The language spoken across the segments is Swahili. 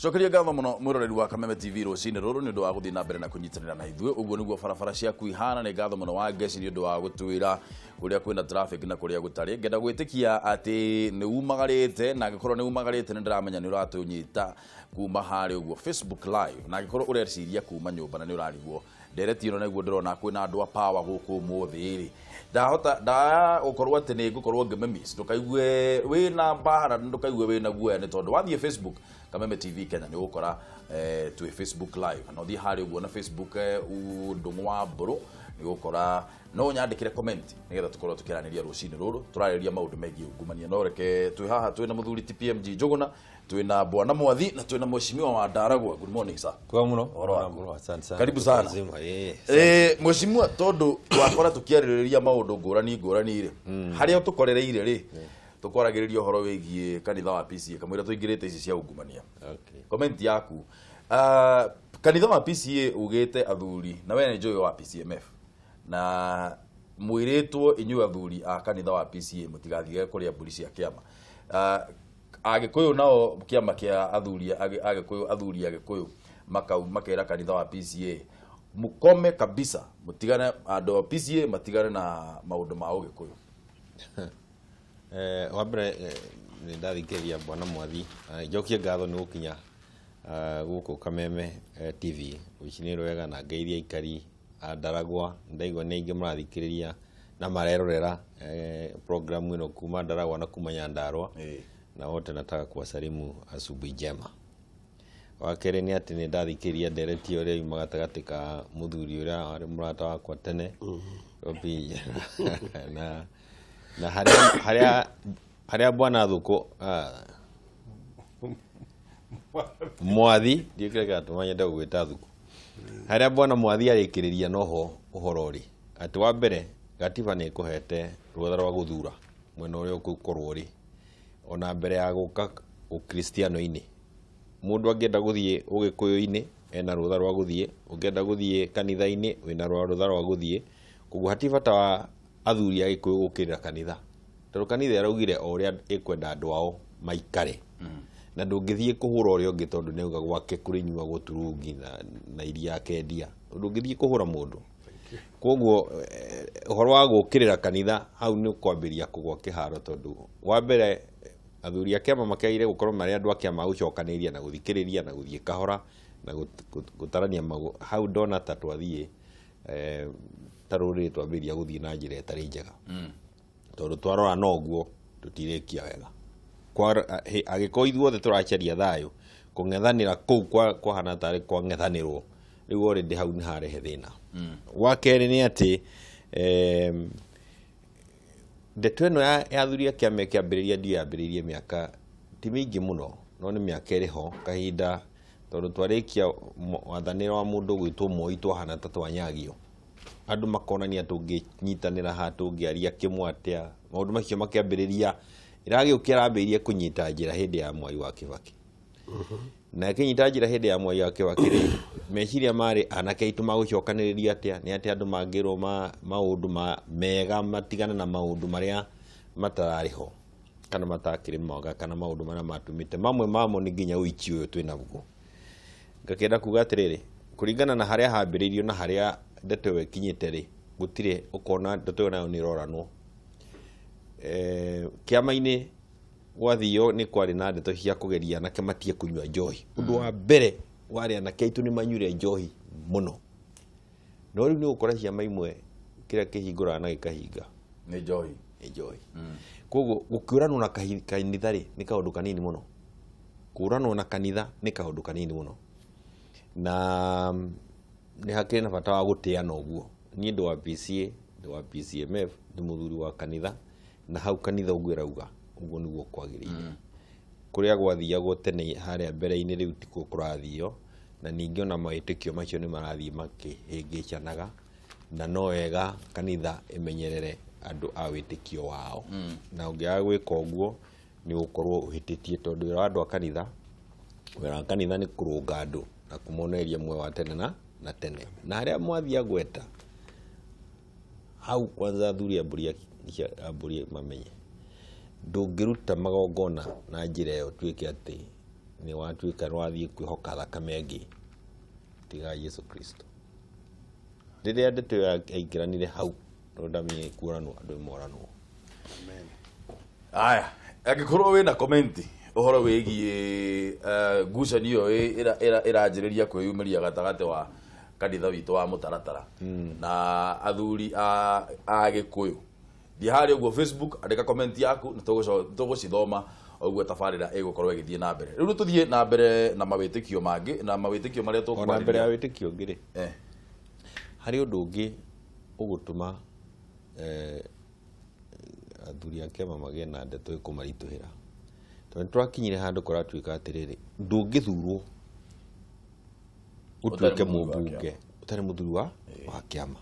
Cokeria ngatho muno mwiroreri wa Kameme TV rucini ruru ni ndu wa guthii na mbere na kunyitanira na ithuĩ uguo niguo barabara ciaku ihana ni ngatho muno wa ngeci ni ndu wa gutwira kuria kwina traffic na kuria gutari ngenda gwitikia ati ni umagarite na gikorwo ni umagarite ni ndiramenya ni uratunyita kuma hari uguo Facebook live na gikorwo ureciria kuma nyumba na ni urarigwo ndereti ino niguo ndirona kwina andu a power guku muthi ri da ukorwo ati ni gukorwo ngimemis ndukaigue wina mbara ndukaigue wina guoya ni tondu wathie Facebook Kameme TV Kenya ni ukora tu Facebook live no thi hari uguo na Facebook Ndung'u wa mburu ni ukora no nyandikire comment nigetha tukorwo tukiraniria rucini ruru turariria maundu megie ungumania no reke twi haha twina muthuri TPMG Njuguna twina bwana Mwathi na twina mheshimiwa wa Ndaragwa. Good morning sir. Kwa muno asante sana. Karibu sana. Mheshimiwa tondu twakora tukiaririria maundu ngurani ri haria tukorereire ri tukoragiriria horo wigie kanitha wa PCA kamwira tuingirite ici cia ungumania. Okay. Comment yaku kanitha wa PCA ugite athuri na we njoi wa PCMF na mwiritwo inyu athuri a kanitha wa PCA mutigathige kuria mburi cia kiama agikuyu nao kiama kia athuri agikuyu makera kanitha wa PCA mukome kabisa mutigane andu wa PCA matigane na maundu ma ugikuyu. Wabere ni ndathikĩrĩria bwana Mwathi njokie ngatho ni gukinya guku Kameme TV ucinirwo wega na ngeithia ikari a Ndaragwa ndaigwa ni ingi murathikĩrĩria na marerorera program ino kuma Ndaragwa na kuma Nyandarua na wote nataka kuwasalimu asubuhi njema. Wakere ni ati ni ndathikĩrĩria ndereti uria yumaga gatagatĩ ka muthuri uria ari murata wakwa tene opi na haria bwana Thuku Mwathi ndikireka tumanye ndagwita Thuku haria bwana Mwathi arikiriria noho uhoro ri ati wa mbere gatiba ni kuhete rutha rwa guthura mwena uria ukukorwo ri ona mbere ya guka ukristiano-ini mundu angenda guthie ugikuyu-ini ena rutha rwa guthie ungenda guthie kanitha-ini wina rutha rwa guthie kuguo hatibata wa athuri agikuyu gukirira kanitha tondu kanitha yaraugire oria ikwenda andu ao maikare na ndungithie kuhura uria ungi tondu neuga gwake kuri nyua guturungi na iria kendia ndungithie kuhura mundu koguo uhoro wa gukirira kanitha hau ni kwambiria kugwa kiharo tondu wa mbere athuri akiama makiaire gukorwo mari andu akiama gucokaniria na guthikiriria na guthie kahora na gutarania hau ndona ta twathie taruri twambiria guthie na njira itari njega tondu twarora noguo tutirikia wega kwa agiko ithuothe turacharia thayo kung'ethanira kuu kwa hana tari kwa ng'ethanirwo riu already hau ni harehe thina wa keri ni ati ndeto ino ya athuri akiama kiambiriria ndiambiririe miaka ti mingi muno no ni miaka iriho kahinda tondu twarikia wathaniro wa mundu gwitwo moi twahana ta twanyagio andu makonania tunginyitanira ha tungiaria kimwe atia maundu macio makiambiriria iragiukira ambirie kunyita njira hindi ya Mwai wa Kibaki na kinyita njira hindi ya Mwai wa Kibaki meciria mari anake itu magucokaniriria atia ni atia andu mangirwo maundu mega matigana na maundu maria matarariho kana matakiri moga kana maundu maria matumite mamwe mamo ni nginya uichi uyu twina buku ngakenda kuga atiriri kuringana na haria hambiririo na haria ndeto we kinyite ri gutire ukona ndeto nayo ni roranwo kiama-ini wathio ni kwari na ndeto cia kugeria na kematie kunywa njohi undu wa mbere wari anake itu ni manyure njohi muno no riu ni ukora ciama imwe kira kihingura na gikahinga ni njohi koguo gukiuranwo na kanitha ri ni kaundu kanini muno kuuranwo na kanitha ni kaundu kanini muno na ni hakiri na bata wa gutiana uguo ni ndu wa PCA ndu wa PCMF ni muthuri wa kanitha na hau kanitha uguo rauga uguo niguo kwagiriire kuria gwathiagwo tene haria mbere-ini riu tikuo kurathio na ningi ona maitikio macio ni marathie makihingicanaga na no wega kanitha imenyerere andu a witikio wao na ungiaga gwika uguo ni gukorwo uhititie tondu wira andu a kanitha wira kanitha ni kurunga andu na kumoneria mwe wa tene na tene na haria mwathia gweta hau kwanza athuri amburi mamenye ndungiruta magongona na njira iyo twike ati ni watuika rwathie kwihoka thakame ngi tiga Yesu Kristo riria ndeto yaingiranire hau ndamie kuranwo andu moranwo. Amen. Aya agikorwo wina comment uhoro wigie ngucanio iranjiriria kwiyumiria gatagate wa kanitha witu wa mutaratara na athuri a Gikuyu thie hari uguo Facebook andika comment yaku tugucithoma oguo tabarira igukorwo igithie na mbere riu tuthie na mbere na mawitikio mangi na mawitikio maria tukwarĩria na mbere ya witikio ngiri hari undu ungi ugutuma athuri a kiama magie na ndeto ikumarituhira tondu twakinyire handu kuratuika atiriri ndungithurwo utuike mumbunge utari muthuri wa kiama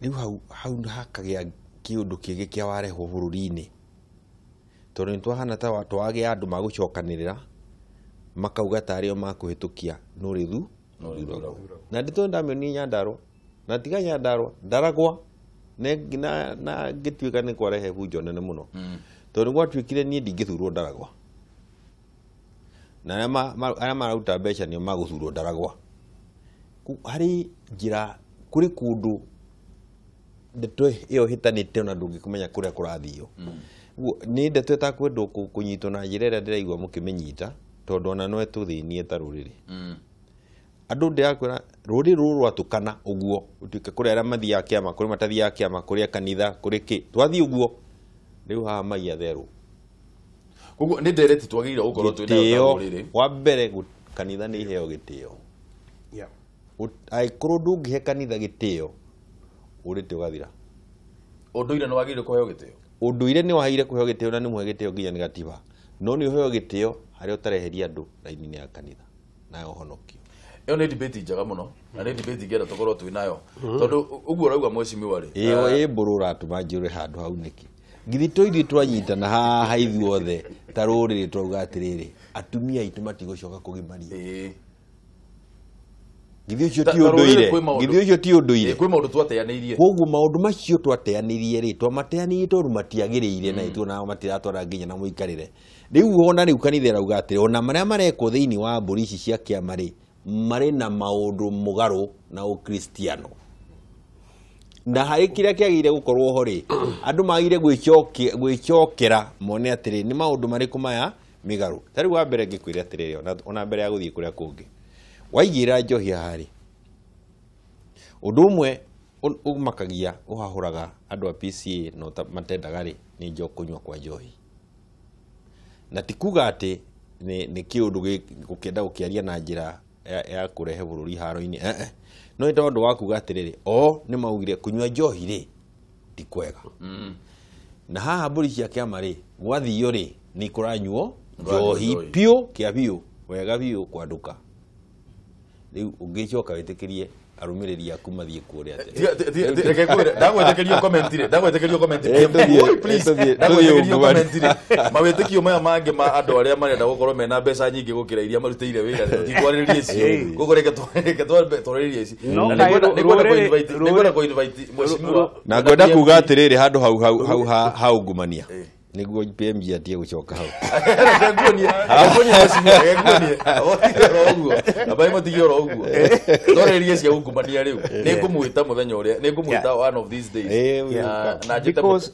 riu hau hakagia kiundu kingi kia warehwo bururi-ini tondu nitwahana ta watu wage andu magucokanirira makauga tario makuhitukia nurithu na ndito ndameni Nyandarua na tiga Nyandarua Ndaragwa na ngituika ni kwarehe bunjo nene muno tondu gwatuikire nie ndingithurwo Ndaragwa na aria marauta mbeca nio maguthurwo Ndaragwa hari njira kuri kundu ndeto iyo hitanite na ndungikumenya kuria kurathio ni ndeto etakwendo kunyitwo na njira ĩrĩa ndĩraigua mũkĩmĩnyita tondu ona no etuthinie ta rũrĩrĩ andu ndĩrakwĩra rũrĩrĩ rũrũ rwatukana ũguo ũtuĩke kũrĩ arĩa mathiaga kĩama kũrĩ matathiaga kĩama kũrĩ kanitha kũrĩ kĩ twathiĩ ũguo rĩu haha maiya therũ koguo nĩ ndereti twagĩrĩire gũkorwo twĩna rũrĩrĩ wa mbere kanitha nĩ iheo gĩtĩo angĩkorwo ndũngĩhe kanitha gĩtĩo ũrĩte ũgathira ũndũire nĩ wagĩrĩire kũheo gĩtĩo unduire ni wahire kuheo gitio na ni muhe gitio nginya ni gatiba no ni uheo gitio haria utareheria andu raini ya kanitha na uhonokio iyo ni debate njaga muno na ni debate ngera tukorwo twinayo tondu uguo rauga mwecimiwa ri iyo burura tumanjure handu hau niki ngithito ithi twanyita na haha ithuothe ta ruriri twauga atiriri atumia itu matigucoka kugimaria Githio cio ti unduire kwi maundu twateanirie koguo maundu macio twateanirie ri twamateanirie tondu matiagiriire na itu na matiratwara nginya na muikarire riu ona riu kanitha rauga atiri ona maria mareko thiini wa mburi ici cia kiama ri mari na maundu mugaru na ukristiano na hari kiria kiagire gukorwo ho ri andu magire gwicokera mone atiri ni maundu mariku maya migaru tari wa mbere ngikwira atiri ona mbere ya guthii kuria kungi waigira njohi hari undu umwe umakagia uhahuraga andu a PCA no matendaga ri ni njo kunywa kwa njohi na tikuga ati ni kiundu gukenda gukiaria na njira ya kurehe bururi haro-ini no ito ndu wakuga atiriri ni maugire kunywa njohi ri ti kwega na haha mburi cia kiama ri gwathio ri ni kuranyuo njohi piu kia piu wega piu kwanduka riu ungicoka witikirie arumiriri aku mathie kuria ati reke kwire ndagwetekerio comment please ndagwetekerio comment mawitikio maya mangi ma andu aria marenda gukorwo mena mbeca nyingi gukira iria marutire wira tikwariririe icio gukorwo reke twariririe ici na nigwenda ko invite mweshimiwa na ngwenda kuga atiriri handu hau ngumania niguo PMG atie gucoka hau uguo abai matigiro uguo ndorerie cia ungumania riu ningumwita muthenya uria ningumwita one of these days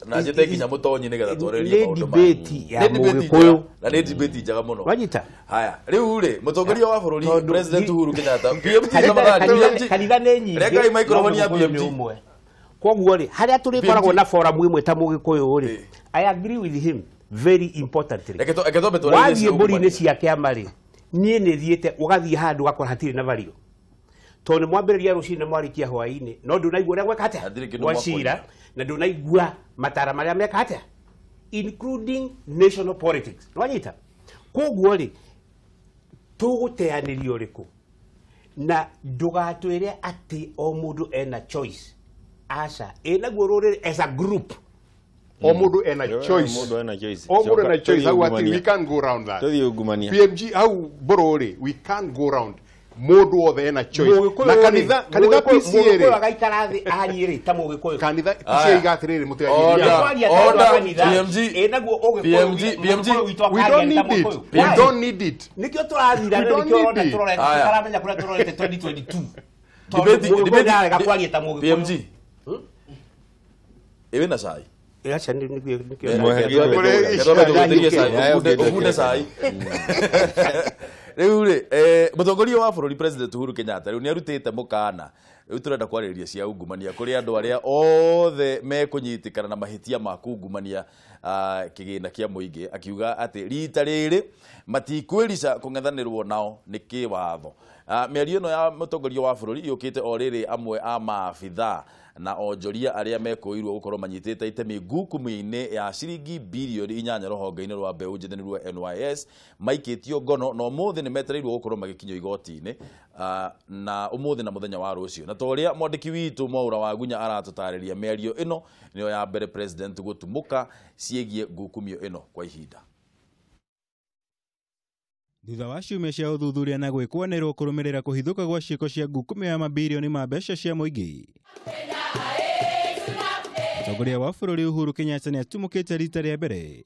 na jete kinya mutonyi nigetha twarerie maundu debate ya Mugikuyu na ni debate njaga muno wanyita haya riu ri mutongoria wa bururi President Uhuru Kenyatta kanitha ni nyingi reka microphone ya PMG koguo ri haria turi koragwo na forum imwe ta Mugikuyu ri I agree with him very importantly wathie mburi-ini cia kiama ri nie ni thiete ugathie handu gakora hatiri na vario tondu mwambiriria rucine mwarikia hwaini no ndunaigua uria gweka atia gwacira na ndunaigua matara maria meka atia including national politics nwanyita koguo ri tuguteanirio riku na ndugatwire ati o mundu ena choice asa enaguo ruriri as a group o mundu ena choice how we can go around that PMG how borori we can't go around mundu wothe ena choice na kanitha PCA agaikara thi ahanyire ta mugikuyu kanitha PCA igatiriri BMG we don't need it nikio turathira nikio ona turamenya kuria turorete 2022 BMG ewe na sai acha nikio sai Riu mutongoria wa bururi President Uhuru Kenyatta riu ni arutite Mukaana riu turenda kwarĩrĩria cia ungumania kuri andu aria othe mekunyitikana na mahitia ma kungumania kigina kia muingi akiuga ati rita riri matikwirica kung'ethanirwo nao ni kiwatho. Mĩario ĩno ya mutongoria wa bururi yukite o riri amwe a maabitha na onjoria aria mekuirwo gukorwo manyitite itemi ngukumu-ini ya ciringi bilioni 8 ruhonge-ini rwa mbeũ njĩthĩ rwa NYS maikĩtio ngono na ũmũthĩ nĩ metereirwo gukorwo magĩkinyio igoti-inĩ na ũmũthĩ na mũthenya wa rũciũ. Na toria mwandĩki witũ Mwaura wa Gunya aratũtarĩria mĩario ĩno nĩyo ya mbere president gũtumũka ciĩgiĩ ngukumio ĩno kwa ihinda. Thutha wa ciumia cia ũthuthuria na gwĩkwanĩrwo kũrũmĩrĩra kũhithũka gwa ciĩko cia ngukumio ya mabilioni ma mbeca cia mũingĩ, mũtongoria wa bũrũri Uhuru Kenyatta nĩ atumũkĩte rita rĩa mbere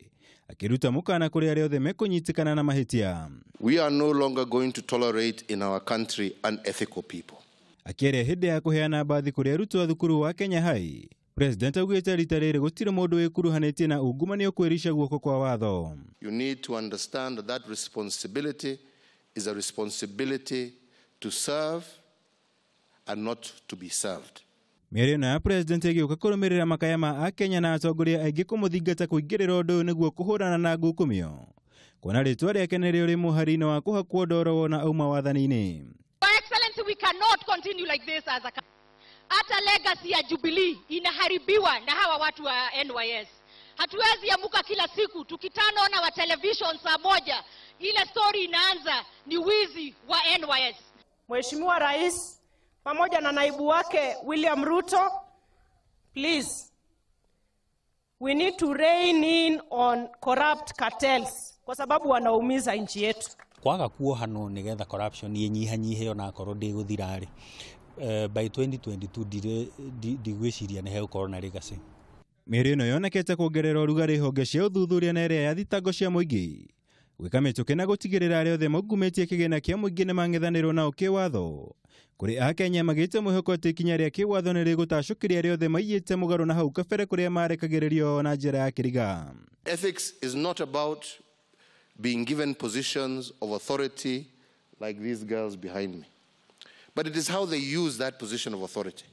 akiruta mũkaana kũrĩ arĩa othe mekũnyitikana na mahĩtia. We are no longer going to tolerate in our country unethical people. Akĩaria hĩndĩ ya kũheana mbathi kũrĩ arutwo a thukuru wa Kenya High, President augĩte rita rĩrĩ gũtirĩ mũndũ wĩkuruhanĩtie na ungumania kwĩrisha guoko kwa watho. You need to understand that that responsibility is a responsibility to serve and not to be served. Mĩario ĩno ya President ĩgĩũka kũrũmĩrĩra makaya ma Akenya na atongoria aingĩ kũmũthingata kũingĩrĩra ũndũ ũyũ nĩguo kũhũrana na ngukumio, kuona rĩtwa rĩake nĩ rĩo rĩ mũhari-inĩ wa kũhakwo ndoro wona auma wathani-inĩ. Your Excellency, we cannot continue like this as a country. Hata legacy ya Jubilee inaharibiwa na hawa watu wa NYS. Hatuwezi amuka kila siku tukitana na wa television saa moja ile story inaanza ni wizi wa NYS. Mheshimiwa Rais pamoja na naibu wake William Ruto, please, we need to rein in on corrupt cartels kwa sababu wanaumiza nchi yetu. Kwaga kuohano nigetha corruption yenyihanyihe ona korwo ndiguthirari. By 2022 digwiciria ni hegũkorwo na legacy. Mĩario ĩno yonekete kuongerera ũrugarĩ honge cia ũthuthuria na ĩrĩa ya thitango cia mũingĩ, gwĩka mĩtũkĩ na gũtigĩrĩra arĩa othe maungumĩtie kĩgĩna kĩa mũingĩ nĩ mang'ethanĩrwo nao kĩwatho. Kũrĩ Akenya magĩte mwĩhoko atĩ ikinya rĩa kĩwatho nĩ rĩgũtacũkĩria arĩa othe maiyĩte mũgarũ na hau kabere kũrĩa marekagĩrĩrio na njĩra ya kĩriga. Ethics is not about being given positions of authority like these girls behind me, but it is how they use that position of authority.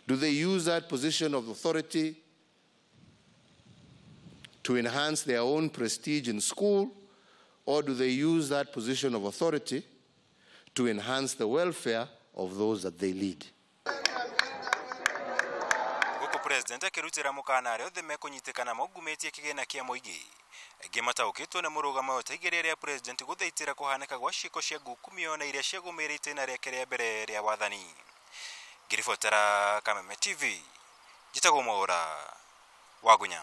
Do they use that position of authority to enhance their own prestige in school, or do they use that position of authority to enhance the welfare of those that they lead? Guko President akirutira Mukaana arĩa othe mekũnyitikana maungumĩtie kĩgĩna kĩa mũingĩ, aingĩ mataũkĩtwo nĩ mũrũgamo ũtaigĩrĩra rĩa President gũthaitĩra kũhanĩka gwa ciĩko cia ngukumio na iria ciagũmĩrĩte na rĩake rĩa mbere rĩa wathani. Ngiribotera Kameme TV, njĩtagwo Mwaura wa Gunya.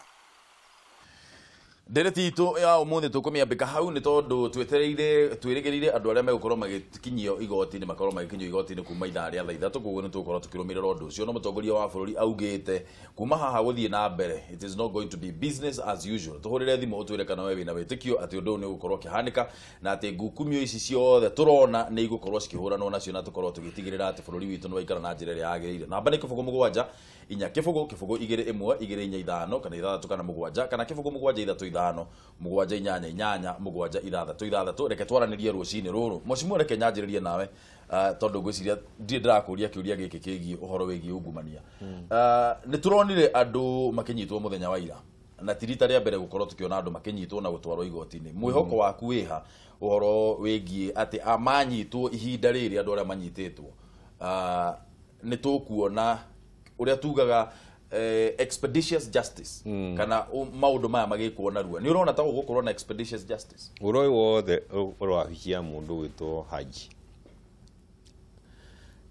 Ndereti itu ya umuthi tukumĩambĩka hau nĩ tondũ twĩrĩgĩrĩire andũ arĩa megũkorwo magĩkinyio igoti-inĩ makorwo magĩkinyio igoti-inĩ kuma ithaa rĩa thaa ithatũ, koguo nĩ tũgũkorwo tũkĩrũmĩrĩra ũndũ ũcio. No mũtongoria wa bũrũri augĩte kuma haha gũthiĩ na mbere, it is not going to be business as usual. Tũhũrĩre thimũ ũtwĩre kana we wĩna wĩtĩkio atĩ ũndũ ũyũ nĩ ũgũkorwo ũkĩhanĩka na atĩ ngukumio ici ciothe tũrona nĩ igũkorwo cikĩhũranwo nacio na tũkorwo tũgĩtigĩrĩra atĩ bũrũri witũ nĩ waikara na njĩra ĩrĩa yagĩrĩire. Namba nĩ kĩbũgũ mũgwanja inya kĩbũgũ 2-1-2-4-5 kana 6 kana 7 kana kĩbũgũ mũgwanja 3-5 mũgwanja 8-8 mũgwanja 6-6. Reke twaranĩrie rũcinĩ rũrũ. Mheshimiwa, reke nyanjĩrĩrie nawe tondũ ngwĩciria ndĩrakũria kĩũria gĩkĩ kĩgiĩ ũhoro wĩgiĩ ungumania. Nĩ tũronire andũ makĩnyitwo mũthenya wa ira na tirita rĩa mbere gũkorwo tũkĩona andũ makĩnyitwo na gũtwarwo igoti-inĩ. Mwĩhoko waku wĩha ũhoro wĩgiĩ atĩ amanyitwo ihinda rĩrĩ andũ arĩa manyitĩtwo nĩ tũkuona ũrĩa tugaga expeditious justice kana maũndũ maya magĩkwo narua? Nĩ ũrona ta gũkorwo na expeditious justice? Ũroi wothe ũrwahikia mũndũ wĩtwo Haji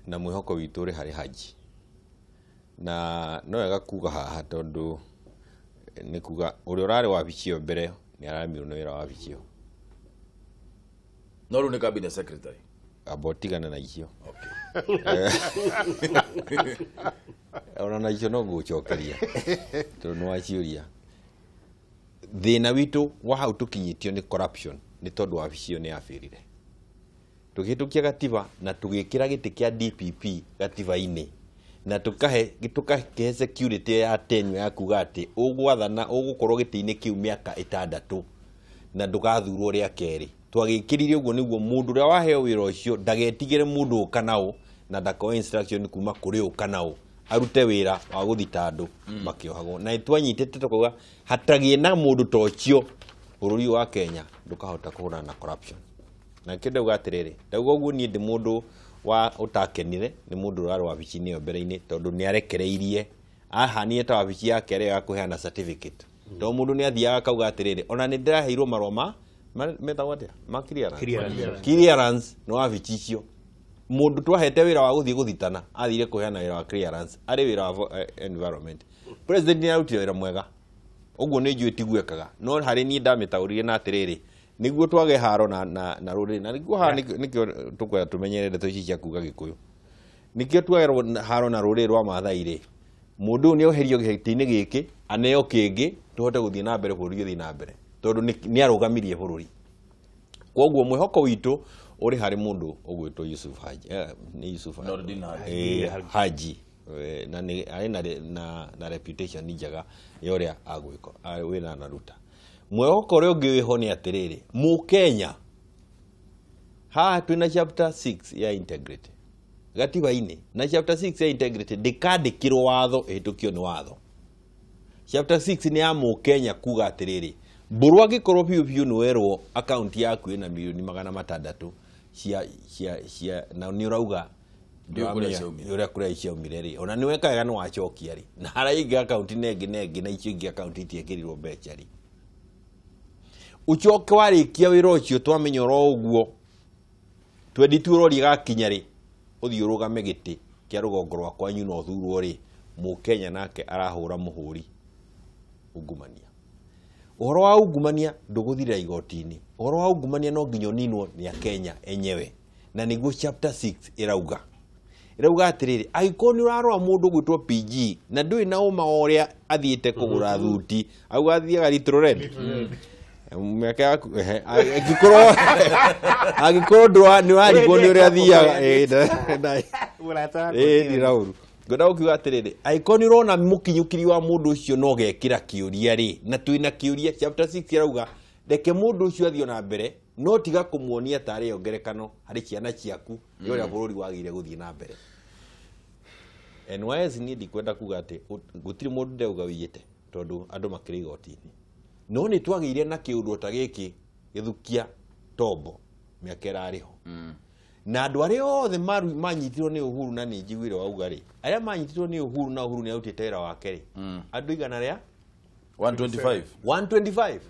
na mwĩhoko witũ ũrĩ harĩ Haji, na no wega kuga haha tondũ nĩ kuga ũrĩa ũrarĩ wabicio mbere nĩ aramirwo nĩ wĩra wabicio. no ru ne cabinet secretary abotigana na icio ona na icio no ngucokeria to no aciuria thina witu wa hau tukinyitio ni corruption ni tondu wabicio ni afirire tugitukia gatiba na tugikira giti kia DPP gatiba-ini na tukahe security ya tenure ya kuga ati ugwathana ugukorwo giti-ini kiu miaka 6 na ndugathurwo ria keri twagikirire uguo niguo mundu ria waheo wira ucio ndagetigire mundu ukanao na ndako instruction kuma kuri ukanao arute wira wa guthita andu makiohagwo na twanyitete tukuga hatagie na mundu tocio bururi wa Kenya ndukahota kuhura na corruption na kende ugatiriri ndauga uguo ni ndi mundu wa utakenire ni mundu raro wabici-ini yo mbere-ini tondu ni arekereirie ahanie ta wabici yake ria kuheana certificate to mundu ni athiaga kauga atiriri ona ni ndiraheirwo maroma metagwo atia ma clearance no wabici icio mundu twahete wira wa guthie guthitana athire kuheana wira wa clearance ari wira wa environment president ni arutire wira mwega uguo ni njui tiguekaga no hari ni ndamitauririe na atiriri niguo twage haro na ruri na niguo ha nikio tukwera tumenyerere to ici cia kuga gikuyu nikio twage haro na ruri rwa mathaire mundu ni oherio giti-ini giki aneo kingi tuhote guthie na mbere bururi uthie na mbere tondu ni arugamirie bururi koguo mwihoko witu uri hari mundu ugwitwo Yusuf Haji ni Yusuf Haji na ni na reputation ni njega yoria agwiko wina naruta mwihoko uri ungi wiho ni atiriri mu Kenya ha twina chapter 6 ya integrity gatiba-ini na chapter 6 ya integrity ndikandikirwo watho etukio ni watho chapter 6 ni ya mu Kenya kuga atiriri mburu agikorwo piu ni werwo account yaku ina milioni 600 cia na ni urauga ndio kuria iciaumire ri ona ni wekaga no wachokia ri na haraiga account nengi na icio ingi account itiekirirwo mbeca ri uchoke warikia wira ucio twamenyoro uguo tweditu ri gakinya ri uthii urugame giti kia rugongo rwa kwanyu no thurwo ri mu Kenya nake arahura muhuri ungumania uhoro wa ungumania nduguthira igoti-ini uhoro wa ungumania no nginyo ninwo ni a Kenya enyewe na niguo chapter 6 irauga atiriri aikoni urarwa mundu gwitwo PG na ndui na uma oria athiite kugura thuti au athiaga litro red meke agikoro ndwa ni warigwo ni uria athiaga ni rauru ngoda ukiuga atiriri aikoni urona mukinyukiri wa mundu ucio no gekira kiuria ri na twina kiuria chapter 6 irauga reke mundu ucio athio na mbere no tiga kumuonia tari ongerekano hari ciana ciaku yoria bururi wagire guthie na mbere NYS ni ndikwenda kuga ati gutiri mundu ndeuga wiyite tondu andu makiri igoti-ini no ni twagire na kiundu ta giki githukia tombo miaka irariho na andu ari othe manyitirwo ni Uhuru na ni njiguire wauga ri aria manyitirwo ni Uhuru na Uhuru ni autite wira wake ri andu igana ria 125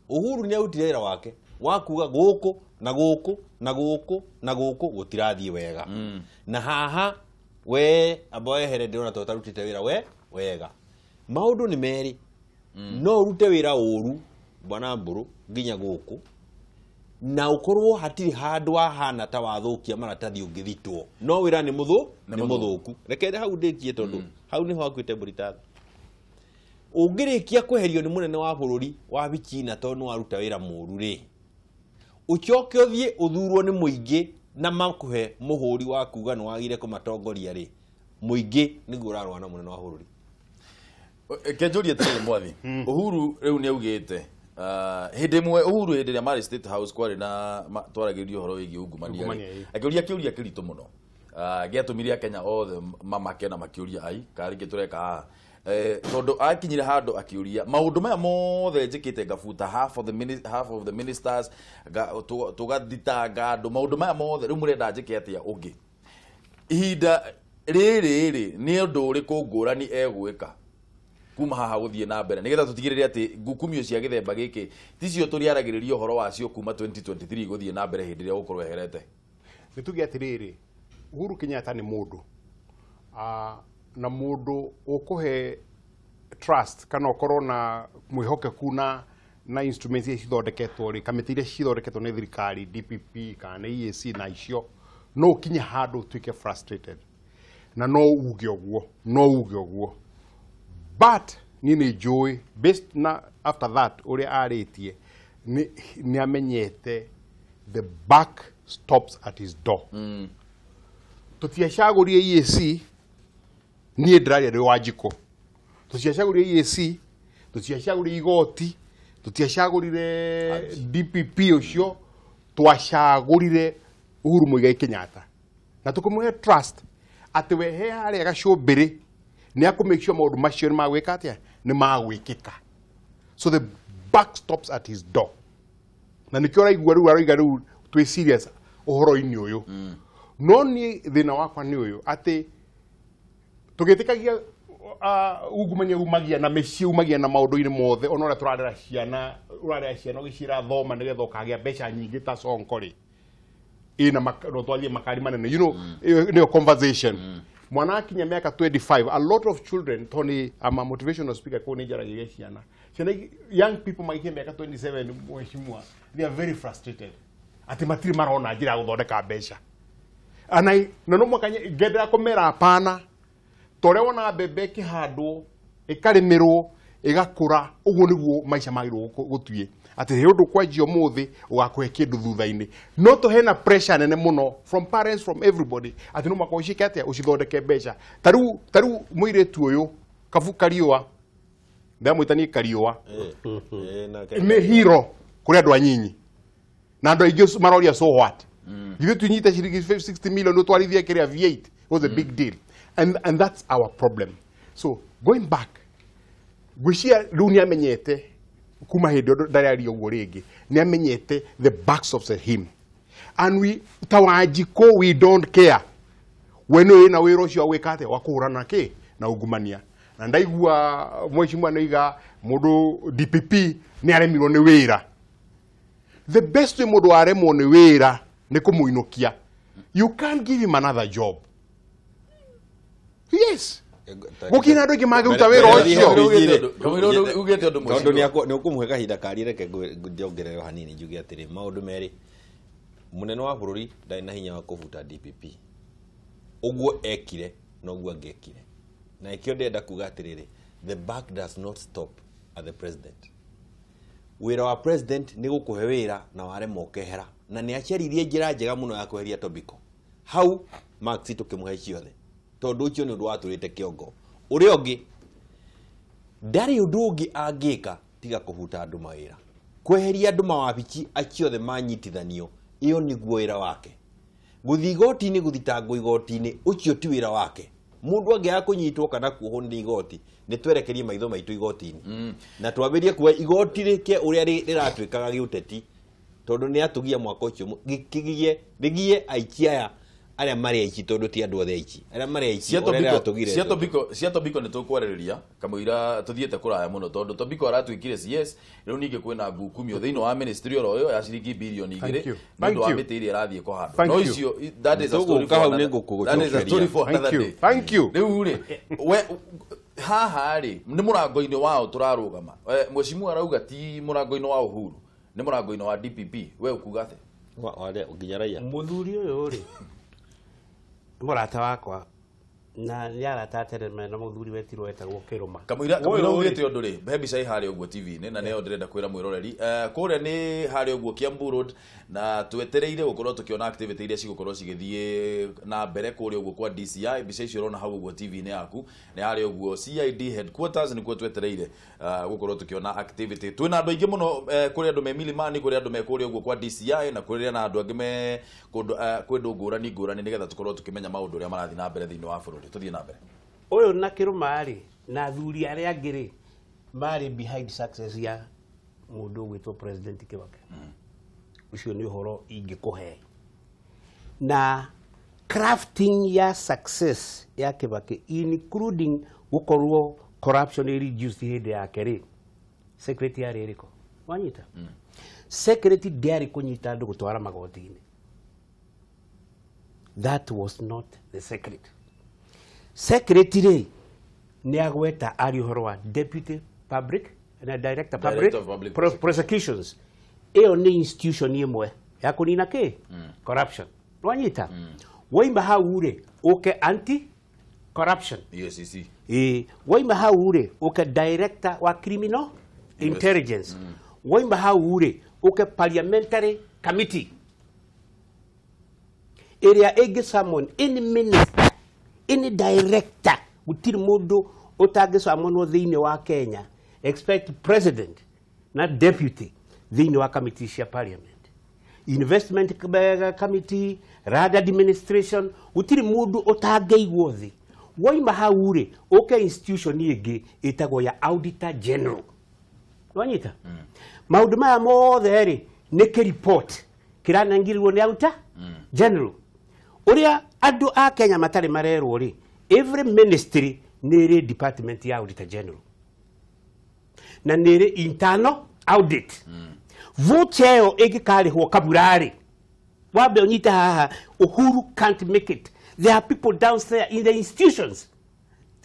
Uhuru ni autire wira wake wakuga guku na guku na guku na guku gutirathie wega na haha we aboye herede ona totarutite wira wega maundu ni meri no rute wira uru bwana mburu nginya guku na ukorwo hatiri handu hana ta wathukia maratathi ungithitwo no wira ni muthuku rekede hau ndikie tondu hau ni ho akwite Britain ungirikia kweherio ni munene wa bururi wa bichina tondu waruta wira muru ri uchoke uthie uthurwo ni muingi na makuhe muhuri wa kuga no wagire kumatongoria ri muingi niguo urarwa na munene wa bururi kenjuria tiri mwathi Uhuru riu ni augite hindi mwe Uhuru hindi ya Mari State House kwari na twaragirio horo wigi ungumania akiuria kiuria kiritu muno giatumiria Kenya othe mamakena makiuria ai kari gitureka tondu akinyire handu akiuria maundu maya mothe njikite ngafuta half of the ministers tugathitanga andu maundu maya mothe riu murenda njike atia ungi ihinda riri ni undu uriku ngurani egwika kuma haha guthie na mbere nigetha tutigirire ati ngukumio cia githemba giki ticio turiaragiririo horo wacio kuma 2023 guthie na mbere hindi ria gukorwo eherete nituge atiriri Uhuru Kenyatta ni mundu na mundu ukuhe trust kana ukorwo na mwihokeku na na instruments iria cithondeketwo ri kamiti iria cithondeketwo ni thirikari DPP kana EAC na icio no ukinye handu utuike frustrated na no uge oguo but ni joy based na after that uri aritie ni amenyete the buck stops at his door tutiacagurire EAC ni ndraria ri wajiko tutiacagurire EAC tutiacagurire igoti tutiacagurire DPP ucio twacagurire Uhuru Muigai Kenyatta na tukumuhe trust ati we he hari gacumbiri ni akumake sure maundu macio ni magwika atia ni magwikika so the buck stops at his door na nikio raigua riu aroiga riu twi serious uhoro-ini uyu no ni thina wakwa ni uyu ati tugitikagia ungumania umagia na meci umagia na maundu-ini mothe ona ura turarera ciana ugicira thoma nigetha ukagia mbeca nyingi ta sonkori ina rotwalie makari manene you know no conversation mwana akinya miaka 25 a lot of children Tony ama motivational speaker ko ni jaragiria ciana young people maikia miaka 27 mheshimiwa they are very frustrated ati matiri marona njira guthondeka mbeca anai na no mwakanya ngenda komera apana tore wona bebe kihandwo ikarimirwo igakura uguo niguo maica magirwo gutuie ati he undu kwanjio muthi ugakuhe kindu thutha-ini no to hena pressure nene muno from parents from everybody ati no makoshike atia ucithondeke mbeca taru muiretu uyu kavu kariwa ndamwitanie kariwa ni hero kuri andu anyinyi na andu aingi maroria so what ithu tunyite ciringi 60 million no twarithie kiria V8 was a big deal and that's our problem so going back gwishia riu ni amenyete kuma hindi ndari uguo ringi ni amenyete the backs of him and we tawajiko we don't care when we na wiro cio wikate wa kuhurana ki na ungumania na ndaigua mheshimiwa noiga mundu DPP ni aremirwo ni wira the best way mundu aremwo ni wira ni kumuinukia you can't give him another job yes gukina ndu ngimage uta wira ucio ugete undu mucio tondu ni ukumuhe kahinda kari reke ngiongerere hanini njuge atiri maundu meri munene wa bururi ndai na hinya wa kuvuta DPP uguo ekire no guo angekire na ikio ndenda kuga atiriri the buck does not stop at the president wira wa president ni gukuhe wira na ware mokehera na ni aceririe njira njega muno ya kweheria Tobiko hau Max tukimuhe ciothe tondu ucio ni undu waturite kiongo uri ongi ndari undu ungi angika tiga kuvuta andu mawira kweheria andu mawabici aciothe manyitithanio iyo niguo wira wake guthi igoti-ini guthitangwo igoti-ini ucio ti wira wake mundu angi akunyitwo kana kuohwo ni igoti ni twerekerie maitho maitu igoti-ini na twambirie kuwa igoti rike uria riratwikaga giuteti tondu ni atugia mwaka ucio gigie aici aya aria mari aici tondu ti andu othe aici aria mari aici uria atugire cia Tobiko ni tukwarereria kamuira tuthiete kuraya muno tondu Tobiko aratwikire CS riu ninge kwina ngukumi thiini wa ministry oro yo ya ciringi bilioni 2 ndu wa miti iria irathie kuhanda no icio that is a story for another day thank you riu ri haha ri ni murango-ini wao turarugama mheshimiwa arauga ti murango-ini wa Uhuru ni murango-ini wa DPP we ukuga ate wale ukinyaraia muthuri uyu ri murata wakwa na yarata tereme na muthuri wetirwo etagwo Kiruma kamwira ugite undu ri mbica i hari uguo TV-ini na neo ndirenda kwira mwiroreri kuria ni hari uguo Kiambu Road na twetereire gukorwo tukiona activity iria cigukorwo cigithie na mbere kuria uguo kwa DCI mbica icio urona hau uguo TV-ini yaku ni hari uguo CID headquarters nikuo twetereire gukorwo tukiona activity twina andu aingi muno kuria andu me milimani kuria andu me kuria uguo kwa DCI na kuria na andu angi me kwendu ngurani nigetha tukorwo tukimenya maundu uria marathi na mbere thiini wa bururi tuthie na mbere uyu na Kiruma ri na thuri aria angi ri mari behind success ya mundu gwitwo president Kibaki ucio ni uhoro ingikuhe na crafting ya success ya Kibaki including gukorwo corruption reduced hindi yake ri secretary riko wanyita secretary diari kunyita andu gutwara magoti-ini that was not the secret secretary ni agweta ari uhoro wa deputy public na director Director public of public prosecutions eo ni institution imwe ya kunina ki corruption wanyita waimba haure uke anti corruption EACC waimba haure uke director wa criminal intelligence waimba haure uke parliamentary committee area ege summon any minister any director gutiri mundu otage summon thiini wa Kenya expect president na deputy thiini wa committee cia parliament investment committee rad administration gutiri mundu otangeigwo thi waima haure oke institution ingi itagwo ya auditor general wanyita maundu maya mothe ri ni ki report kiranangirwo ni auditor general uria andu a Kenya matari marerwo ri every ministry nere department ya auditor general na nere internal audit vocheo igikarihwo kaburari wabe onyita haha Uhuru can't make it. There are people downstairs in the institutions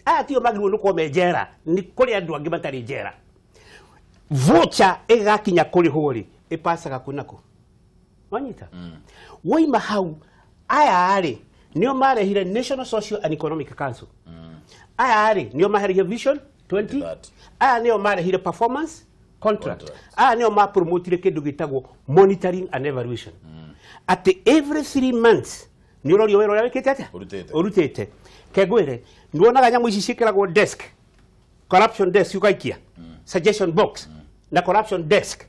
atio magirwo nuko mejera ni kuri andu angi matari jera vocha igakinya kuri hori ipasaga kunako wanyita waima hau aya ari nio marehire National Social and Economic Council aya ari nio marehire Vision 20 aya nio marehire performance contract aya nio ma promote kindu gitagwo monitoring and evaluation at every 3 months ni rori wero ya wikete ate urutete kegwere nduonaga nyamu ici cikiragwo desk corruption desk ukaikia suggestion box na corruption desk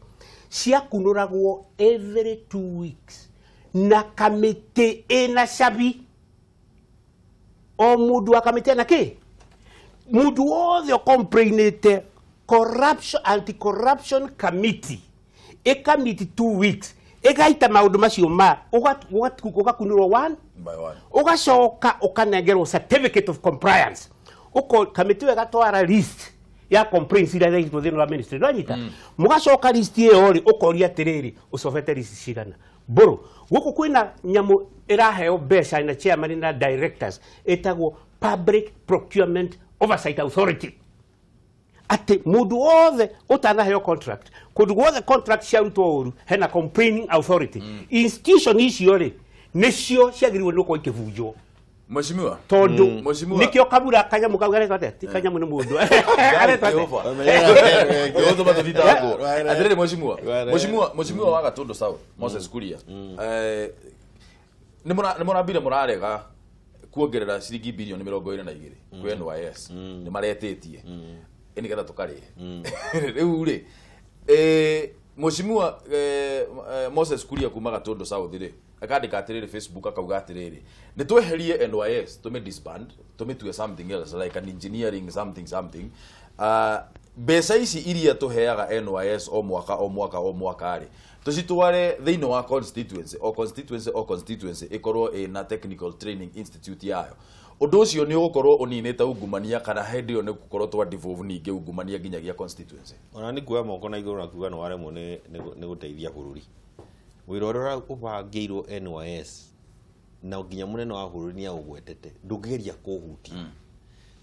cia kunuragwo every 2 weeks na kamite ena shabi o mudu akamite na ki mudu wothe complainete corruption anti-corruption committee e committee 2 weeks egaita maundu macio ma ugakunurwo one by one ugacoka ukanengerwo certificate of compliance uko committee wegatwara list ya complaints ira iraitwo thini wa ministry ndanyita mugacoka list iyo ri ukoria atiriri ucofete list cigana boro guku kwina nyamu iraheo mbeca na chairman na directors etagwo Public Procurement Oversight Authority ati mundu wothe utanaheo contract kundu wothe contract ciarutwo uru hena complaining authority institution icio ri nicio ciagiriwe nuko ikivunjwo Mheshimiwa tondu nikio kabura kanyamu kagareta ati kanyamu ni mundu areta yozo batavita hapo adirere mheshimiwa wa Gatundu South Moses Kuria nimona bile murarega kuongerera ciringi bilioni 22 kwi NYS ni maretetie enigetha tukari riu ri mheshimiwa Moses Kuria kuma Gatundu South ri akandika atiriri Facebook akauga atiriri ni tweherie NYS tume disband tume tue something else like an engineering something mbeca ici iria tuheaga NYS o mwaka ri tucitware thiini wa constituency ikorwo ina technical training institute yayo undu ucio ni ugukorwo uninite ungumania kana hindi yo ni gukorwo twa devolve ninge ungumania nginyagia constituency ona ni kuwa moko na iguru na kuga no waremwo ni guteithia bururi wira uria ubangiirwo NYS na nginya munene wa bururi ni agugwetete ndugeria kuhuti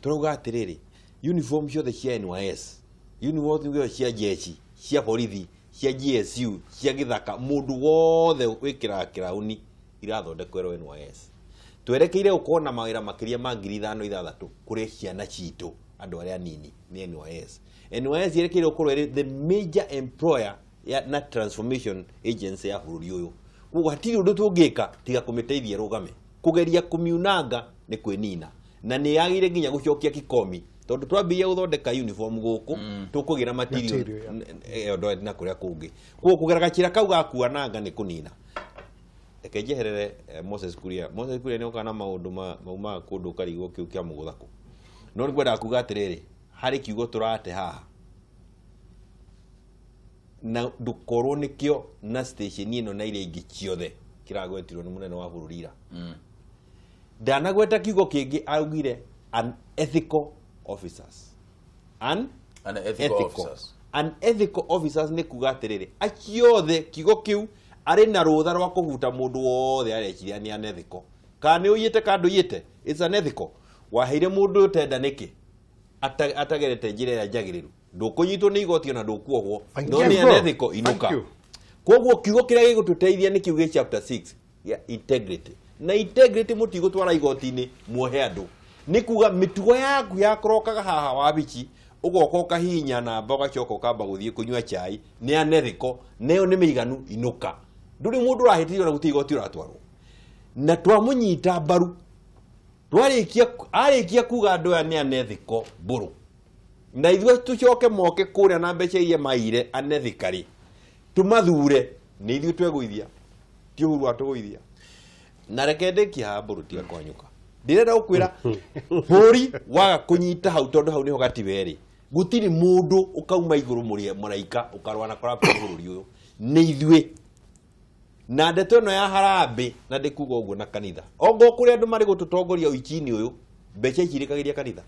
turauga atiriri uniform ciothe cia NYS uniform ciothe cia jeshi cia borithi cia GSU cia githaka mundu wothe wikira kirauni irathondekwerwo NYS twerekeire ukona mawira makiria ma 5,000 kuri ciana citu andu aria nini ni NYS yerekeire ukorwo the major employer ya na transformation agency ya bururi uyu kuko hatiri undu tungika tiga kumiteithia rugame kugeria kumiunanga ni kwinina na ni yagire nginya gucokia kikomi tondu twambia uthondeka uniform guku tukugira material ndo na kuria kungi kuko kugera gachira kau gakuananga ni kunina ekejeherere Moses Kuria ni ukana maundu mauma kundu karigo kiu kia muguthako no ngwenda kuga atiriri hari kiugo turate haha na dukorwo nikio na station ino na ile ingi ciothe kiragwetirwo ni munene wa bururira ndanagweta kiugo kingi augire unethical officers unethical officers ni kuga atiriri aciothe kiugo kiu ari na rutha rwa kuhuta mundu wothe arekiria ni unethical kana uyite kandu yite it's unethical waheire mundu tenda niki atagerete njira ya njagiriru ndukunyitwo ni igoti na ndukuogwo no ni anethiko inuka koguo kiugo kiria gigututeithia ni kiugo chapter 6 ya integrity na integrity mutigo twara igoti-ini muohe andu ni kuga mitugo yaku yakorokaga haha wabici ugoka ukahinya na mboga choko kamba guthie kunywa chai ni anethiko neyo ni meiganu inuka nduri mundu rahitirio na guti igoti uratwarwo na twamunyita mbaru arikia kuga andu aya ni anethiko mburu na ithwe tucoke moke kuria na mbeca iria maire anethikari tumathure ni ithwe tweguithia ti uhuru atuguithia na rekendekia ha mburu tia kwanyuka ndirenda gukwira buri waga kunyita hau tondu hau niho gatiberi gutiri mundu ukauma iguru muraika ukarwa na corruption bururi uyu ni ithwe na ndeto no ya harambe na ndikuga uguo na kanitha ongo kuri andu mari gututongoria uichini uyu mbeca icirikagiria kanitha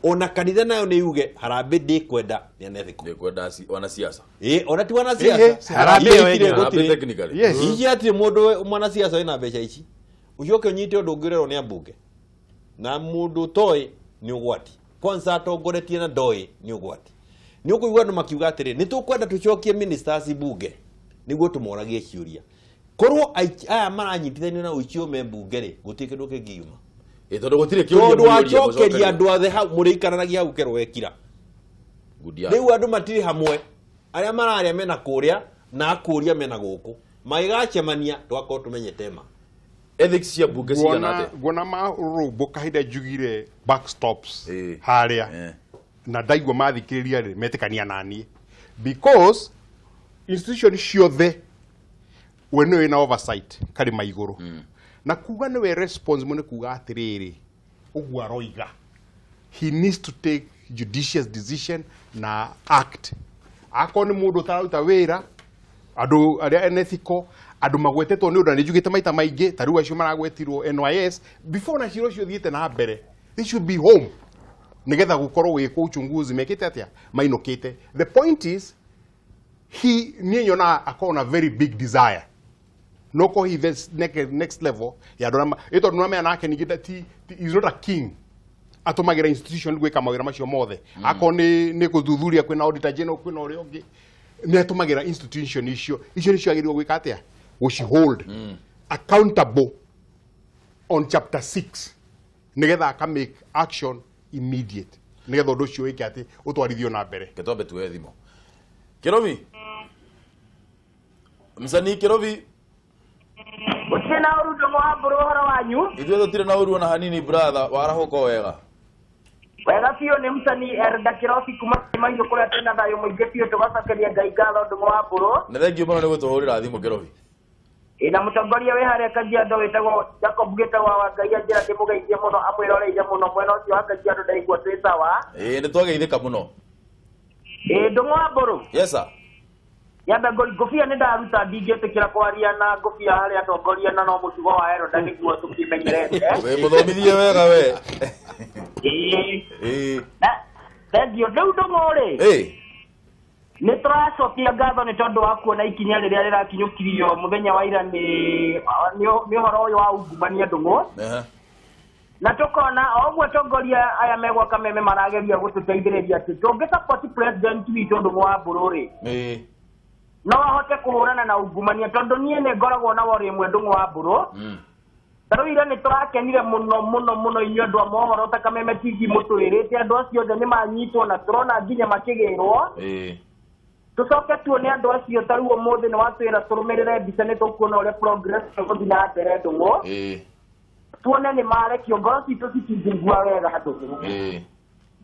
ona kanitha nayo ni yuge harambe ndikwenda ni anethiko ndikwenda wana siasa ona ti wana siasa harambe technically yes ici ati mundu mwana siasa ina mbeca ici ucoke unyite undu ngirero ni ambunge na mundu toy ni ugwati concert ongoretie na ndoi ni ugwati ni ukuigwa andu makiuga atiri ni tukwenda tucokie ministers bunge niguo tumoragie ciuria korwo aya maranyitithanio na uicio membungere gutike nduke ngiuma tondu gutire kiuria tondu acokeria andu othe hau muriikaranagia hau kero wekira riu andu matiri hamwe aria mararia mena kuria na akuria mena guku maigacemania twako tumenye tema ethics cia bunge cigana ate gona marubo kahida jugire backstops haria na ndaigwa mathikiriria ri metikania nani because institution ciothe we na oversight kari maiguru na kuga niwe responsible ni kuga atiriri ugwa roiga he needs to take judicious decision na act akoni mundu taruta wira andu aria unethical andu magwetetwo ni undu ni jugite maita maingi tariu acio maragwetirwo NYS before na ciro cio thiete na mbere they should be home nigetha gukorwo wiko uchunguzi mekite atia mainukite the point is he ninyona akona very big desire noko he this next level ya drama ito drama nake nigita ti is not a king atomagira institution gweka mawira macio mothe akoni ni kuthuthuria kwina auditor general kwina uri ongi ni atomagira institution icio nicio agirirwo gwika atia we hold accountable on chapter 6 nigetha aka make action immediate nigetha undu ucio wike ati utwarithio na mbere ketombe tuwe thimo Kirovi msanii Kirovi Utina uru Ndung'u wa mburu horo wanyu ithuĩ tũtirĩ na ũruo na hanini brother warahuka wega wega biũ nĩ msanii Erda Kirovi kuma maitho kũrĩa twĩna thayũ mũingĩ biũ tũgacokeria Ngai ngatho Ndung'u wa mburu na thengiũ mũno nĩ gũtũhũrĩra thimũ Kirovi ina mũtongoria wĩ harĩa Kajiado wĩtagwo Jacob Gĩtawa wa Ngai anjĩra ndĩmũgeithie mũno amwĩroreire mũno mwena ũcio wa Kajiado ndaigua twĩ sawa nĩ twageithĩka mũno Ndung'u wa mburu yes sir yamba ngofia nĩ ndaruta ndingĩtĩkĩra kwaria na ngofia harĩa atongoria na no mũtugo wa Erda nĩguo tũkĩmenyerete we mũthomithie wega we thengiũ rĩu Ndung'u-rĩ nĩ tũracokia ngatho nĩ tondũ wa kuona ikinya rĩrĩa rĩrakinyũkirio mũthenya wa ira nĩ ũhoro ũyũ wa ungumania Ndung'u na tũkona oguo atongoria aya megwaka meme marageria gũtũteithĩrĩria atĩ tũngĩ-support president witũ Ndung'u wa mbũrũ-rĩ no ahote kũhũrana na ungumania tondũ niĩ nĩ ngoragwo na wori ĩmwe Ndung'u wa mbũrũ tarĩu ira nĩ tũrakenire mũno inyuĩ andũ a mohoro ta Kameme TV mũtwĩrĩte andũ acio othe nĩ manyitwo na tũrona nginya makĩgĩrwo tucoke tuone andũ acio tarĩu ũmũthĩ nĩ watwĩra tũrũmĩrĩre mbica nĩ tũkuona ũrĩa progress gũthiĩ na mbere Ndung'u tuone nĩ marekio ngoro citũ citingĩigua wega Ndung'u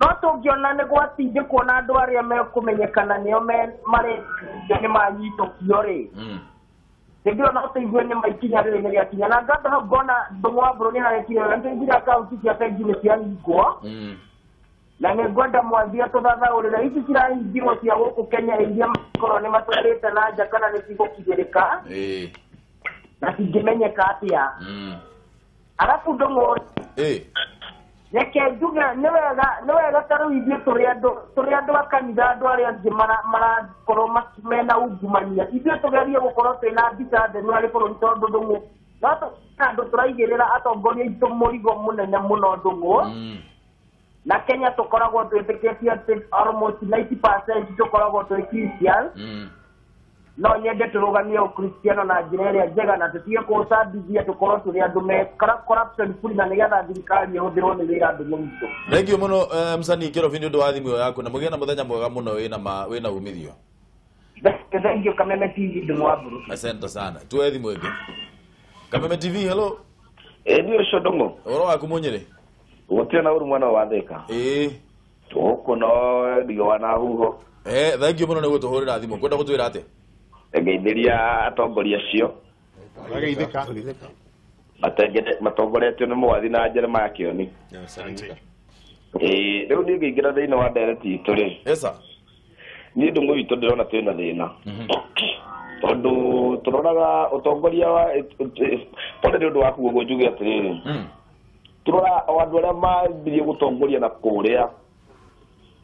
no tũngĩona nĩ gwatindĩ kuona andũ arĩa mekũmenyekana nĩo marĩ nĩ manyitwo kio-rĩ ndio no tũigue nĩ maikinya rĩrĩ nĩ rĩakinya na ngatho hau ngona Ndung'u wa mbũrũ nĩ harekire wega nĩtũigire akaunti cia bengi nĩ ciahingwo na nĩ ngwenda mwanjia tũthathaũrĩre ici cirahingirwo cia gũkũ Kenya iria makorwo nĩ matwarĩte na nja kana nĩ cigũkinyĩrĩka na cingĩmenyeka atĩa arabu Ndung'u reke njuge nĩ wega tarĩu ithuĩ tũrĩ andũ a kanitha andũ arĩa angĩ marakorwo mena ungumania ithuĩ tũgerie gũkorwo twĩna mbica theru harĩ bũrũri tondũ Ndung'u no andũ tũraigĩrĩra atongoria aitũ mũrigo mũnene mũno Ndung'u na Kenya tukoragwo twĩtĩkĩtie atĩ almost 90% tukoragwo twĩ Christian no nyende tũrũgamie ũkristiano na njĩra ĩrĩa njega na tũtige kũcambithia tũkorwo tũrĩ andũ me corruption free na nĩgetha thirikari ĩhũthĩrwo nĩ wĩra andũ mũritũ. Thengio mũno Msanii Kĩrobi nĩ ũndũ wa thimũ yaku na mũgĩe na mũthenya mwega mũno wĩna umithio. Thengio Kameme TV Ndung'u wa Mburu. Asante sana. Tuwe thimũ ĩngĩ. Kameme TV, hello. Nĩ ũcio Ndung'u. Ũhoro waku Munyĩrĩ? Gũtirĩ na ũru mwana wa Thika. Tũkũ no riũa na huho. Thengio mũno nĩ gũtũhũrĩra thimũ. Kwenda gũtwĩra atĩa? Ngeithĩria atongoria acio. Wageithĩka. Matongoretio nĩ mwathi na Jeremiah Kĩoni. Rĩu niĩ ngĩingĩra thĩinĩ wa ndereti itũ rĩ. Niĩ Ndung'u witũ ndĩrona twĩna thĩna. Tondũ tũroraga ũtongoria wa pone nĩ ũndũ wa kuoguo njuge atĩrĩrĩ. Tũrora o andũ arĩa mambirie gũtongoria na kũrĩa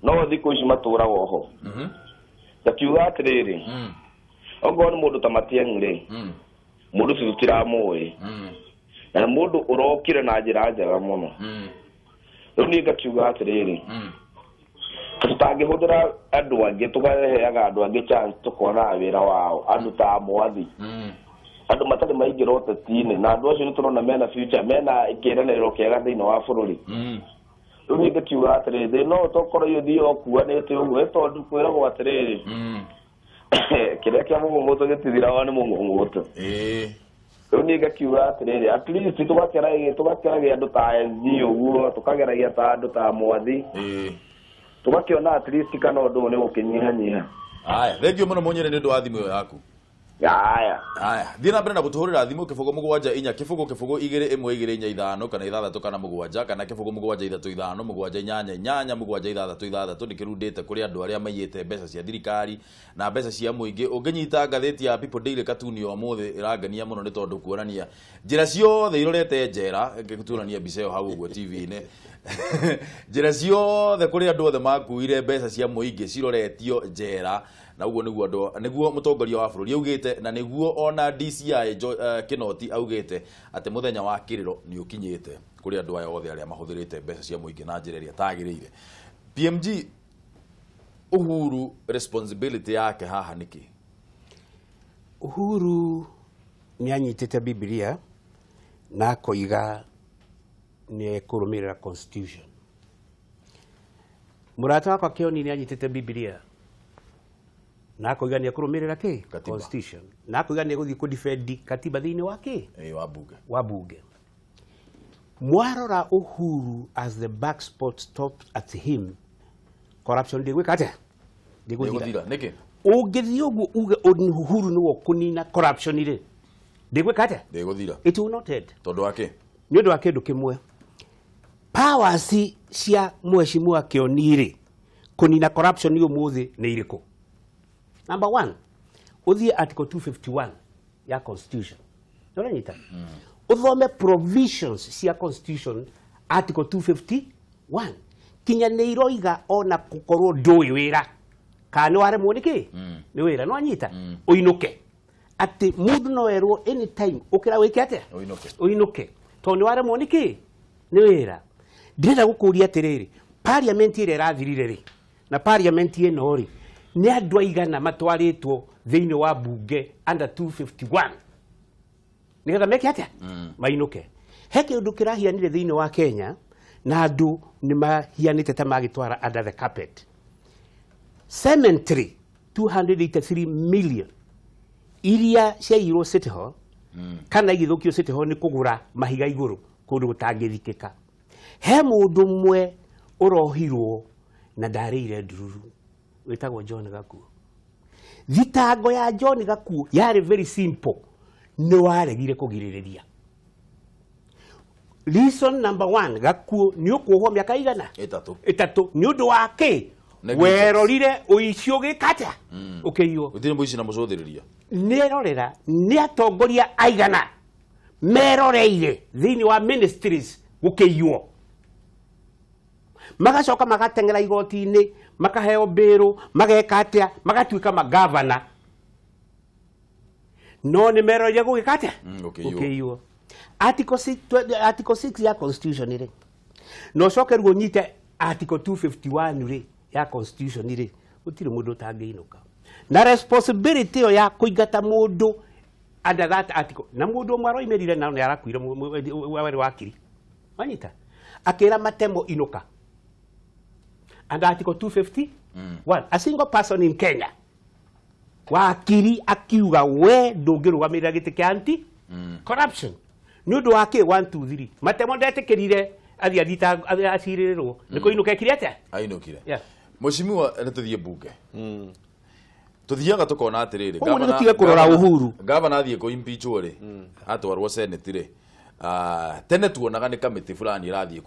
no thikũ ici matũraga oho. Ndakiuga atĩrĩrĩ. Ogo nĩ mũndũ ta Matiang'i rĩ. Mũndũ ũcio tũtiramũĩ. Na mũndũ ũrokire na njĩra njega mũno. Rĩu niĩ ngakiuga atĩrĩrĩ. Tũtangĩhũthĩra andũ angĩ tũkaheaga andũ angĩ chance tũkonaga wĩra wao andũ ta mwathi. Andũ matarĩ maingĩ roteti-inĩ na andũ acio nĩ tũrona mena future mena kĩĩranĩro kĩega thĩinĩ wa bũrũri. Rĩu niĩ ngakiuga atĩrĩrĩ no tokorwo ĩthiĩ okuanĩte ũguo tondũ kwĩragwo atĩrĩrĩ. Kĩrĩa kĩa mũng'ũng'ũtũ gĩtithiraga nĩ mũng'ũng'ũtũ. Rĩu niĩ ngakiuga atĩrĩrĩ at least tũgakeragia andũ ta SG ũguo tũkageragia ta andũ ta mwathi. Tũgakĩona at least kana ũndũ ũyũ nĩ gũkĩnyihanyiha. Aya, thengio mũno Munyĩrĩ nĩ ũndũ wa thimũ ĩyo yaku. Aya. Thiĩ na mbere na gũtũhũrĩra thimũ kĩbũgũ mũgwanja inya kĩbũgũ 212 kana 5 kana mũgwanja kana kĩbũgũ mũgwanja 35 mũgwanja inyanya inyanya mũgwanja 6 nĩ kĩrundĩte kũrĩ andũ arĩa maiyĩte mbeca cia thirikari na mbeca cia mũingĩ. Ũngĩnyita ngathĩti ya People Daily katuni ũmũthĩ ĩrangania mũno nĩ tondũ kuonania njĩra ciothe irorete njera ngĩtuonania mbica ĩyo hau ũguo TV-inĩ. Njĩra ciothe kũrĩ andũ othe makuire mbeca cia mũingĩ ciroretio njera na uguo niguo mũtongoria wa bũrũri augĩte na niguo ona DCI Kinoti augĩte atĩ mũthenya wa kĩrĩro nĩ ũkinyĩte kũrĩ andũ aya othe arĩa mahũthĩrĩte mbeca cia mũingĩ na njĩra ĩrĩa tagĩrĩire. PMG Uhuru responsibility yake haha nĩkĩ? Uhuru nĩ anyitĩte Biblia na akoiga nĩ kũrũmĩrĩra constitution. Mũrata wakwa Kĩoni nĩ anyitĩte Biblia na akoiga nĩ kũrũmĩrĩra kĩ? Constitution. Na akoiga nĩ gũthiĩ kũ-defend katiba thĩinĩ wa kĩ? Wa bunge. Mwarora Uhuru as the back spot stopped at him. Corruption ndĩgwĩka atĩa? Ndĩgũthira. Nĩkĩ? Ũngĩthiĩ ũguo uge Uhuru nĩwe kũnina corruption rĩ. Ndĩgwĩka atĩa? Ndĩgũthira. It will not end. Tondũ wa kĩ? Nĩ ũndũ wa kĩndũ kĩmwe. Powers cia Mheshimiwa Kĩoni rĩ kũnina corruption ũmũthĩ nĩ irĩkũ? Number 1, uthie article 251 ya constitution. Ndio nyita. Uthome provisions cia constitution article 251. Kinya nĩ iroiga ona gũkorwo ndũĩ wĩra. Kana waremwo nĩkĩ? Nĩ wĩra no anyita. Uinuke. Ati mũndũ no erwo anytime ukira wĩke atĩa? Uinuke. Tondũ nĩ waremwo nĩkĩ? Nĩ wĩra. Ndĩrenda gũkũria atĩrĩrĩ. Parliament ĩrĩa ĩrathirire rĩ na parliament ĩno rĩ nĩ andũ aigana matwarĩtwo thĩinĩ wa bunge under 251 nĩgetha meke atĩa? Mainũke. He kĩndũ kĩrahianire thĩinĩ wa Kenya na andũ nĩ mahianĩte ta magĩtwara under the carpet. Cemetery 283 million iria ciairwo City Hall kana igithũkio City Hall nĩ kũgũra mahiga igũrũ kũndũ gũtangĩthikĩka. He mũndũ mwe ũrohirwo na ndarĩire ndururu wĩtagwo John Gakuo. Thitango ya John Gakuo yarĩ very simple. Nĩ waregire kũgirĩrĩria. Reason number 1, Gakuo nĩ ũkuohwo mĩaka igana? 3. Nĩ ũndũ wa kĩ? Werorire ũici ũgĩka atĩa? Ũkĩiywo. Gũtirĩ mũici na mũcũthĩrĩria. Nĩrorera nĩ atongoria aigana meroreire thĩinĩ wa ministries gũkĩiywo. Magacoka magatengera igoti-inĩ makaheo mbĩrũ mageka atĩa magatuĩka magavana no nĩ meroreire gũgĩka atĩa? Gũkĩiywo. Article 6 ya constitution ĩrĩ no coke ruo nyite article 251 ri ya constitution ri gutire mundu tangeinuka na responsibility yo ya kuingata mundu under that article na mundu mwaro imerire na arakuire wari wakiri manyita akira matemo inuka under article 250 a single person in Kenya wakiri akiuga we ndungirugamirira giti kia anti corruption nundu wake 1 2 3 matemo ndetikirire athia acirirwo niko inuka kiriate ainukire mushimiwa tuthie bunge tuthiaga tukona atiriri gavana athie ko impeachwo ri atwarwo senate ri tene tuonaga ni committee fulani irathie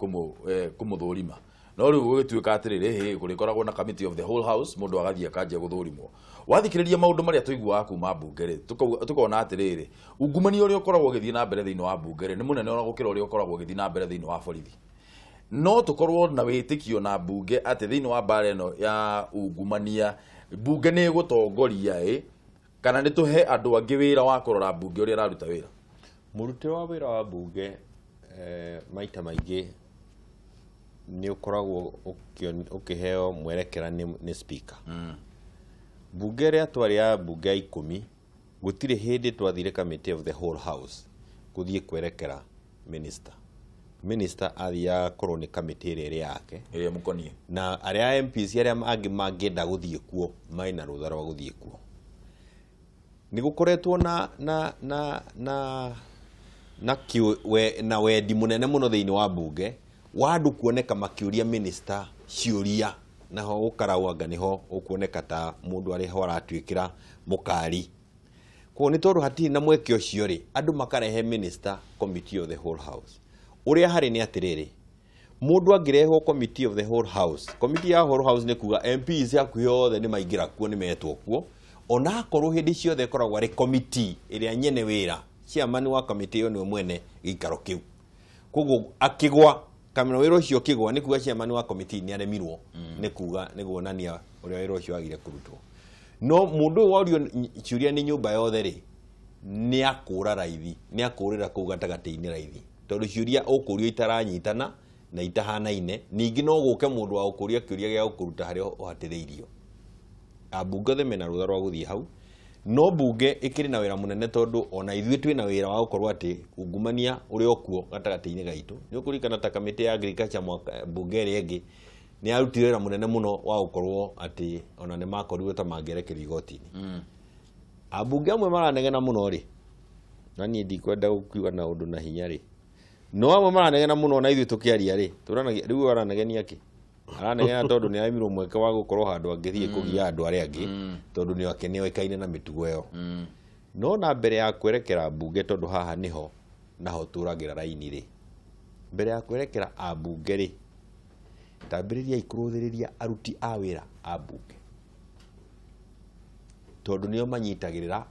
kumuthurima no riu gugituika atiriri kurikoragwo na committee of the whole house mundu agathie kanjia guthurimwo wathikiriria maundu maria tuiguaga kuma bunge ri tukona atiriri ungumania uria ukoragwo githie na mbere thiini wa bunge ri ni munene ona gukira uria ukoragwo githie na mbere thiini wa borithi no tukorwo na witikio na bunge ati thiini wa bara ino ya ungumania bunge ni gutongoria kana ni tuhe andu angi wira wa kurora bunge uria raruta wira murute wa wira wa bunge maita maingi ni ukoragwo ukiheo mwerekera ni speaker bunge ria twaria bunge 10 gutire hindi twathire committee of the whole house kuthie kwerekera minister athia korwo ni committee ĩrĩa yake ĩrĩa mũkonie na aria MPs aria angi mangĩenda gũthie kuo maina rũtha rwa gũthie kuo ni gukoretwo na wendi munene muno thiini wa bunge wandu kuoneka makiuria minister ciuria naho ukarawanga niho ukuoneka ta mundu ari ho aratwikira mukari ko ni tondu hatiri na mweke ucio ri andu makarehe minister committee of the whole house uria hari ni atiriri mundu angirehwo committee of the whole house committee ya whole house ni kuga MPs yaku yothe ni maingira kuo ni metwo kuo ona akorwo hindi ciothe koragwo ari committee iria nyene wira chairman wa committee yo ni mwene gikaro kiu koguo akigwa kamera wira ucio kigwa ni kuga chairman wa committee ni aremirwo ni kuga ni guonania uria wira ucio agire kurutwo no mundu wario ciuria ni nyumba yothe ri ni akura raithi ni akurira kuu gatagati-ini raithi tondu ciuria ukurio itaranyitana na itahanaine ningi no guke mundu wa ukuria kiuria gia ukuruta hari uhatiriirio abunge the mena rutha rwa guthie hau no bunge ikiri na wira munene tondu ona ithuĩ twina wira wa gukorwo ati ungumania uri okuo gatagati-ini gaitu ni ukurikana ta committee ya agriculture bunge ri ingi ni arutire wira munene muno wa gukorwo ati ona ni makorirwo ta mangerekerio igoti-ini abunge amwe maranegena muno ri na ni ndikwenda gukiuga na undu na hinya ri no amwe maranegena muno na ithuĩ tukiaria ri turanagia riu aranegenia ki aranegena tondu ni aimirwo mweke wa gukorwo handu angithie kugia andu aria angi tondu ni akeneo ikaine na mitugo yo no na mbere ya kwerekera bunge tondu haha niho naho turagira raini ri mbere ya kwerekera abunge ri tambiriria ikuruthiriria aruti a wira a bunge tondu nio manyitagirira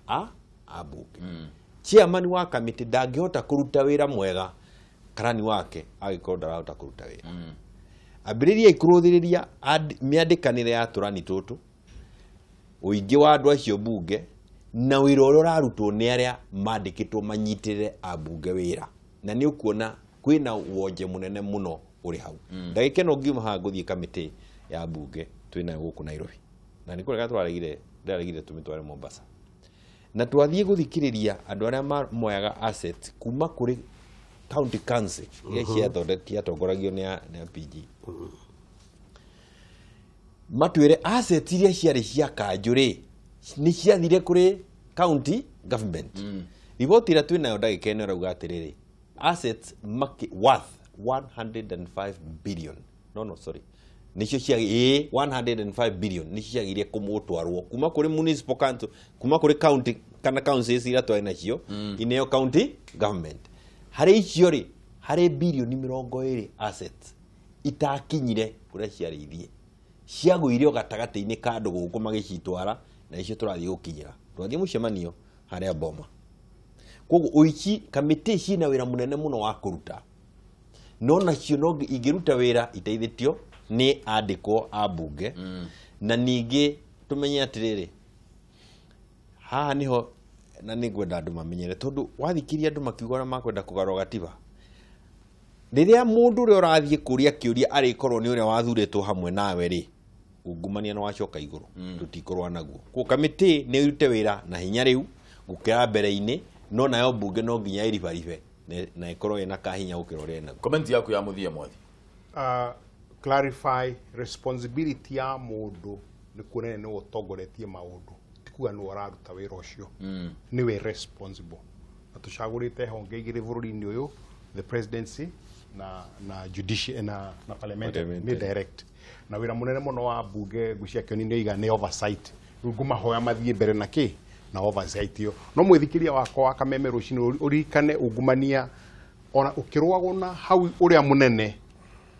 abunge chairman wa committee ndangihota kuruta wira mwega karani wake agikorwo ndarahota kuruta wira ambiriria ikuruthiriria miandikanire ya turani tutu uingi wa andu acio bunge na wira uria urarutwo ni aria mandikitwo manyitirire abunge wira na ni ukuona kwina wonje munene muno uri hau ndagike no ngiuma ha guthie committee ya bunge twina guku Nairobi na niko rega twaregire tumitware Mombasa na twathie guthikiriria andu aria moyaga asset kuma kuri county council iria ciatongoragio ni PG matwire asset iria ciari cia kanjuri ni ciathire kuri county government riboti ira twinayo ndagika ino rauga atiriri assets worth 105 billion nicio cia 105 billion nicio ciagirie kumutwarwo kuma kuri municipal council kuma kuri county kana councils ira twari nacio ineo county government hari icio ri hari bilioni 20 assets itakinyire kuria ciarithie ciagũire gatagati-ini kandu guku magicitwara na icio turathie gukinyira twathie mucemanio haria Boma koguo uici committee cina wira munene muno wa kuruta no nacio no ingiruta wira iteithitio ni andikwo abunge na ningi tumenye atiriri haha niho na ningwenda andu mamenyere tondu wathikiria andu makiuga na makwenda kugarura gatiba riria mundu uri urathie kuria kiuria ari korwo ni uria wathuritwo hamwe nawe ri ungumania no wacoka iguru tutikorwa naguo ku kamiti ni irute wira na hinya riu gukira mbere-ini no nayo bunge no nginya iribaribe na ikorwo ina kahinya gukira uria naguo. Comment yaku ya muthia mwathi. Clarify responsibility ya mundu ni kunene ni utongoretie maundu tikuga no araruta wira ucio ni we responsible na tucagurite honge igire bururi-ini uyu the presidency na judiciary na parliament ni direct na wira munene muno wa bunge gucia kioni ni iga ni oversight nguma hoya mathie mbere na ki na oversight yo no mwithikiria wako wa kameme rucini urikane ungumania ona ukirwaguna hau uria munene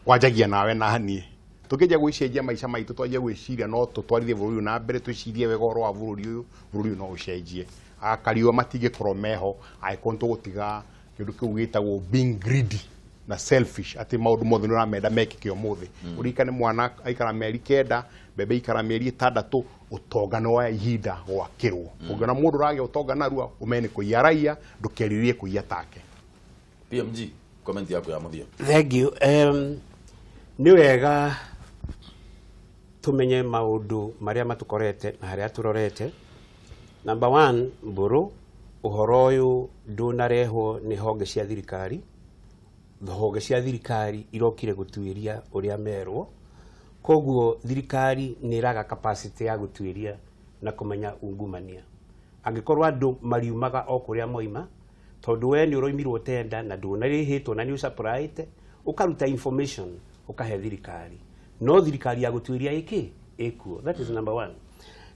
wajagia nawe na hanie tukija gwicenjia maica maitu twaje gwiciria no tutwarithie bururi na mbere twicirie wega oro wa bururi no ucenjie akariwa matige kromeho aikonto gutiga kindu kiu gitagwo being greedy na selfish ati maundu mothe nuramenda mekike umuthi urikane mwana aikara meri kenda bebe ikara meri 6 utongano wa ihinda gwakirwo ungana mundu rage utongana rua umene kuiaraia ndukeririe kuia take. PMG comment yako ya muthia. Thank you. Ni wega tumenye maundu maria matukorete na haria turorete. Number 1 mburu uhoro uyu ndunarehwo ni honge cia thirikari. Honge cia thirikari irokire gutuiria uria merwo koguo thirikari ni raga capacity ya gutuiria na kumenya ungumania angikorwa andu mariumaga okuria moima tondu we ni uroimirwo tenda na ndunarihitwo na ni usupplied ukaruta information ukahe thirikari no thirikari ya gutuiria iki ikuo. That is number 1.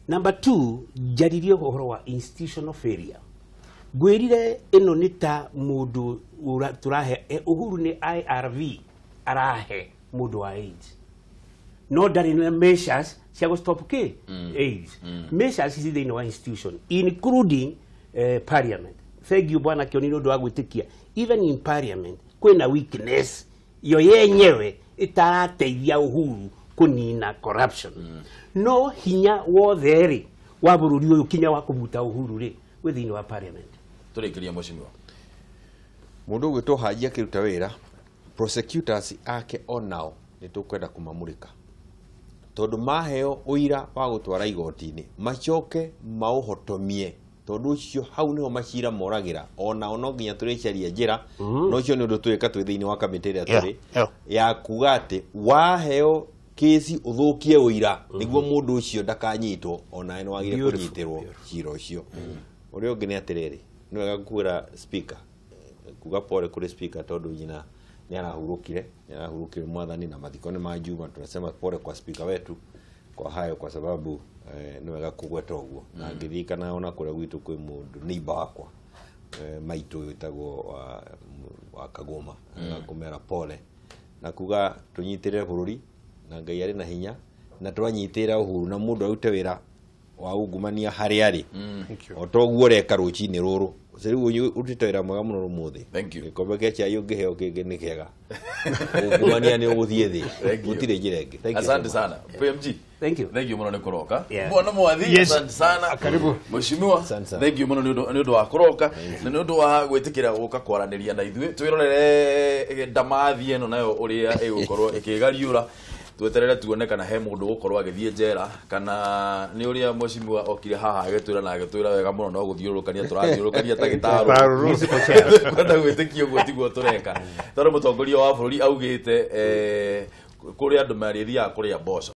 Number 2 jaririo uhoro wa institutional failure. Gwirire ino nita mundu turahe uhuru ni IRV arahe mundu wa AIDS no dari no measures cia go stop AIDS measures is the no institution including parliament. Thank you bwana kioni ndo agwitikia even in parliament kwina weakness yo yenyewe itarateithia uhuru kunina corruption no hinya wothe ri wa bururi uyu kinya wa kubuta uhuru ri within wa parliament. Turekeria mheshimiwa mundu gwitwo hajia kiruta wira prosecutors ake onao ni tukwenda kumamurika tondu maheo uira wa gutwara igoti-ini macoke mauhotomie tondu ucio hau niho macira moragira ona no nginya turecaria njira no cio ni undu twika twi thiini wa kamiti ria turi ya kuga ati waheo kesi uthukie uira niguo mundu ucio ndakanyitwo ona eno wagire kunyitirwo cira ucio uria ungi ni atiriri ni wega kuira speaker kuga pole kule speaker tondu nyina ni arahurukire mwathani na mathiko ni majuma tunasema pole kwa speaker wetu kwa hayo kwa sababu ni wega kugweta uguo na ngithika naona kule gwitu kwi mundu neighbor wakwa maitu witagwo wa Kagoma na kumera pole na kuga tunyitire bururi na Ngai ari na hinya na twanyitira uhuru na mundu arute wira wa ungumania hari ari otoguo reka rucini ruru riu urute wira mwega muno muthi. Thank you. Gikombe kia chai ungiheo kingi ni kiega ungumania ni uguthie thi gutire njira ingi. Asante sana PMG. Thank you muno ni kuroka bwana mwathi. Asante sana karibu mheshimiwa. Thank you muno ni undu wa kuroka na ni undu wa gwitikira guka kwaraniria na ithuĩ twirorere ndamathi eno nayo uria igukorwo ikigariura tweterere tuone kana he mundu gukorwo agithie njera kana ni uria mheshimiwa okire haha agitwira na agitwira wega muno no guthiurukania turathiurukania ta gitaro kwenda gwitikio guo tiguo tureka tondu mutongoria wa bururi augite kuri andu marithia kuri mboco